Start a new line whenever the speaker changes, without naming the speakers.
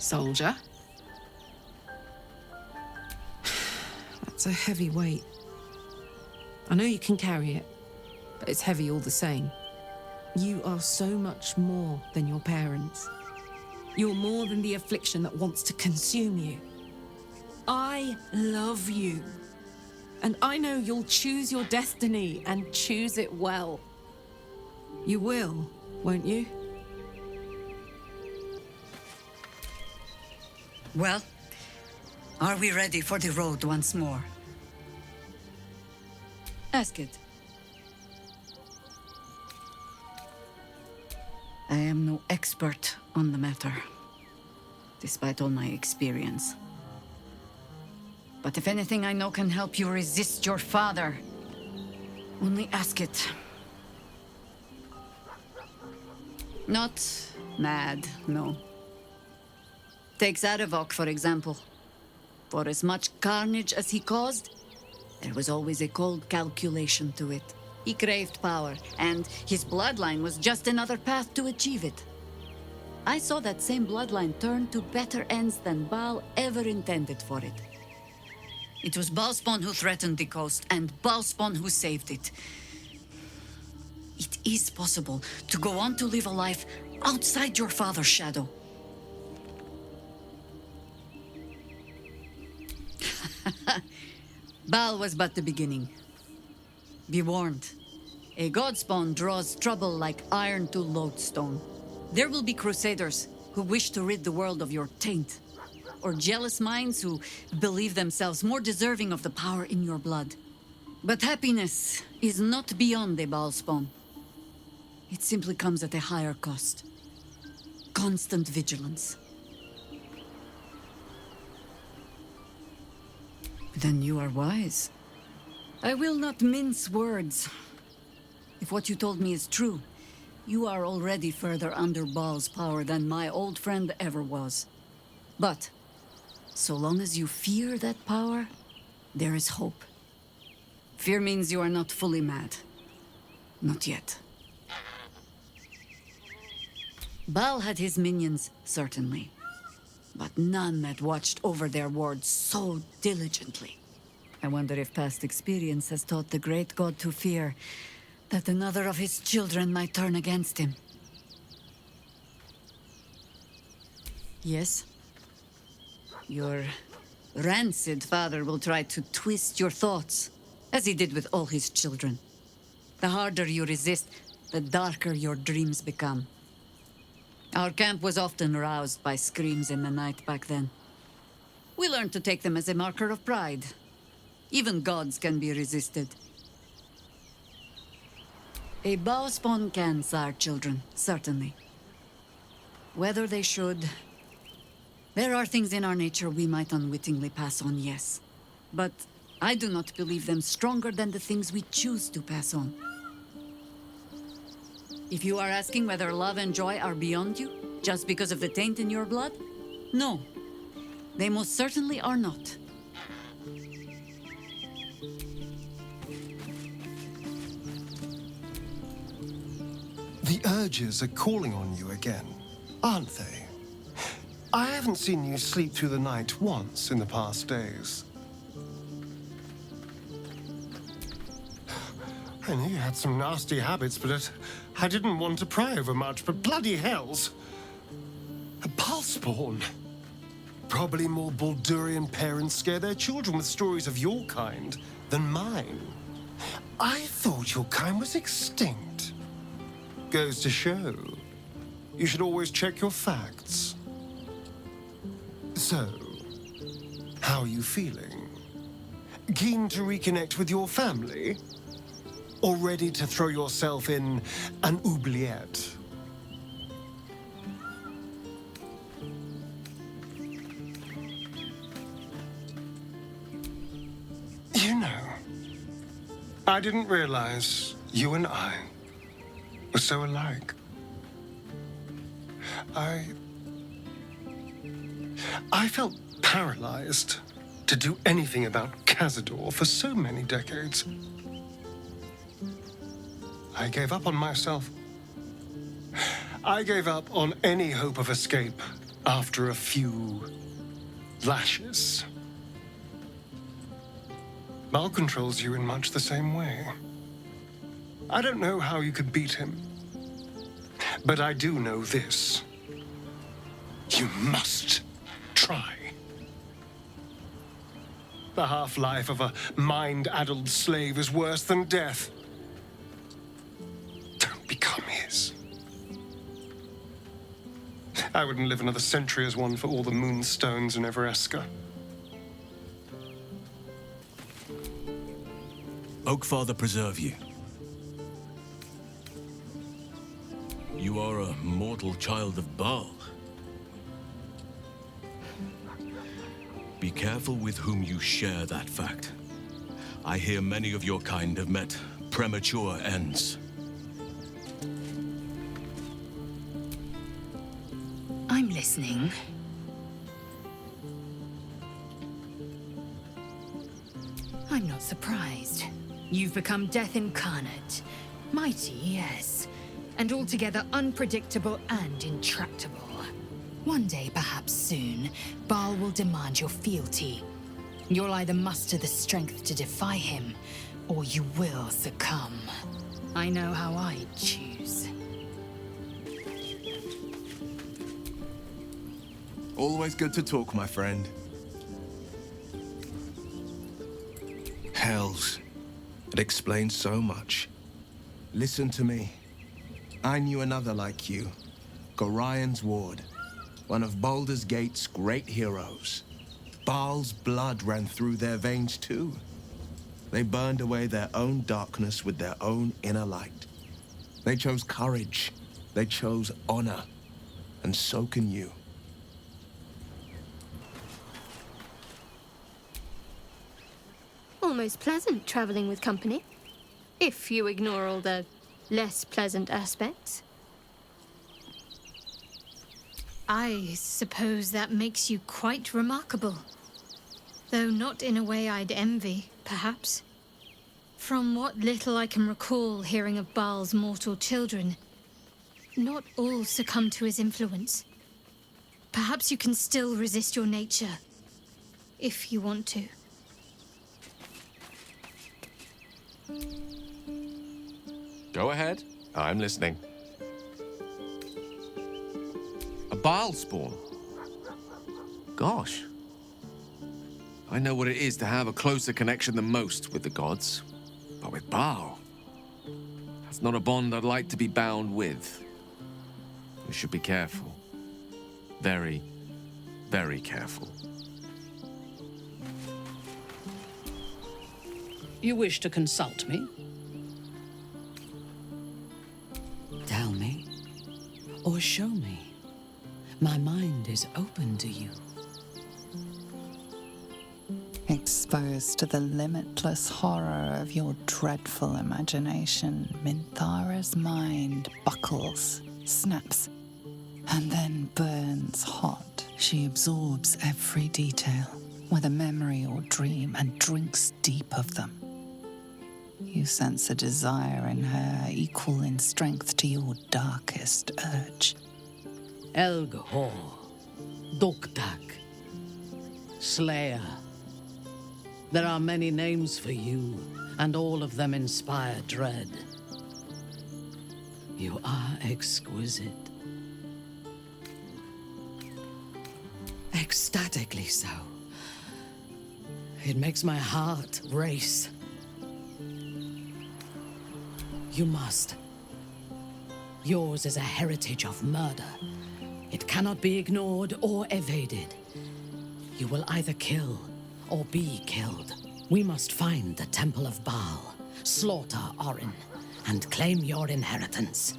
soldier. That's a heavy weight. I know you can carry it, but it's heavy all the same. You are so much more than your parents. You're more than the affliction that wants to consume you. I love you. And I know you'll choose your destiny and choose it well. You will, won't you?
Well, are we ready for the road once more? Ask it. I am no expert on the matter, despite all my experience. But if anything I know can help you resist your father, only ask it. Not mad, no. Take Zadavok, for example. For as much carnage as he caused, there was always a cold calculation to it. He craved power, and his bloodline was just another path to achieve it. I saw that same bloodline turn to better ends than Baal ever intended for it. It was Baalspawn who threatened the coast, and Baalspawn who saved it. It is possible to go on to live a life outside your father's shadow. Baal was but the beginning. Be warned. A godspawn draws trouble like iron to lodestone. There will be crusaders who wish to rid the world of your taint, or jealous minds who believe themselves more deserving of the power in your blood. But happiness is not beyond a Baalspawn. It simply comes at a higher cost. Constant vigilance. Then you are wise. I will not mince words. If what you told me is true, you are already further under Baal's power than my old friend ever was. But, so long as you fear that power, there is hope. Fear means you are not fully mad. Not yet. Baal had his minions, certainly. But none that watched over their wards so diligently. I wonder if past experience has taught the great god to fear that another of his children might turn against him. Yes? Your rancid father will try to twist your thoughts, as he did with all his children. The harder you resist, the darker your dreams become. Our camp was often roused by screams in the night back then. We learned to take them as a marker of pride. Even gods can be resisted. A Baalspawn can sire children, certainly. Whether they should... There are things in our nature we might unwittingly pass on, yes. But I do not believe them stronger than the things we choose to pass on. If you are asking whether love and joy are beyond you, just because of the taint in your blood, no. They most certainly are not.
The urges are calling on you again, aren't they? I haven't seen you sleep through the night once in the past days. I knew you had some nasty habits, but I didn't want to pry over much, but bloody hells! A Baalspawn! Probably more Baldurian parents scare their children with stories of your kind than mine. I thought your kind was extinct. Goes to show, you should always check your facts. So, how are you feeling? Keen to reconnect with your family? Or ready to throw yourself in an oubliette? You know, I didn't realize you and I were so alike. I felt paralyzed to do anything about Cazador for so many decades. I gave up on myself. I gave up on any hope of escape after a few lashes. Baal controls you in much the same way. I don't know how you could beat him, but I do know this. You must try. The half-life of a mind-addled slave is worse than death. Don't become his. I wouldn't live another century as one for all the moonstones in Evereska.
Oakfather preserve you. You are a mortal child of Baal. Be careful with whom you share that fact. I hear many of your kind have met premature ends.
I'm listening. I'm not surprised. You've become death incarnate. Mighty, yes. And altogether unpredictable and intractable. One day, perhaps soon, Baal will demand your fealty. You'll either muster the strength to defy him, or you will succumb. I know how I choose.
Always good to talk, my friend. Hells. It explains so much. Listen to me. I knew another like you. Gorion's ward. One of Baldur's Gate's great heroes. Baal's blood ran through their veins too. They burned away their own darkness with their own inner light. They chose courage. They chose honor. And so can you.
Almost pleasant traveling with company, if you ignore all the less pleasant aspects. I suppose that makes you quite remarkable. Though not in a way I'd envy, perhaps. From what little I can recall hearing of Baal's mortal children, not all succumb to his influence. Perhaps you can still resist your nature, if you want to.
Go ahead. I'm listening. A Baal spawn? Gosh. I know what it is to have a closer connection than most with the gods. But with Baal, that's not a bond I'd like to be bound with. We should be careful. Very, very careful.
You wish to consult me?
Tell me, or show me. My mind is open to you.
Exposed to the limitless horror of your dreadful imagination, Minthara's mind buckles, snaps, and then burns hot. She absorbs every detail, whether memory or dream, and drinks deep of them. You sense a desire in her equal in strength to your darkest urge.
Elgahor, Doktak, Slayer. There are many names for you, and all of them inspire dread. You are exquisite. Ecstatically so. It makes my heart race. You must. Yours is a heritage of murder. It cannot be ignored or evaded. You will either kill or be killed. We must find the Temple of Baal, slaughter Orin, and claim your inheritance.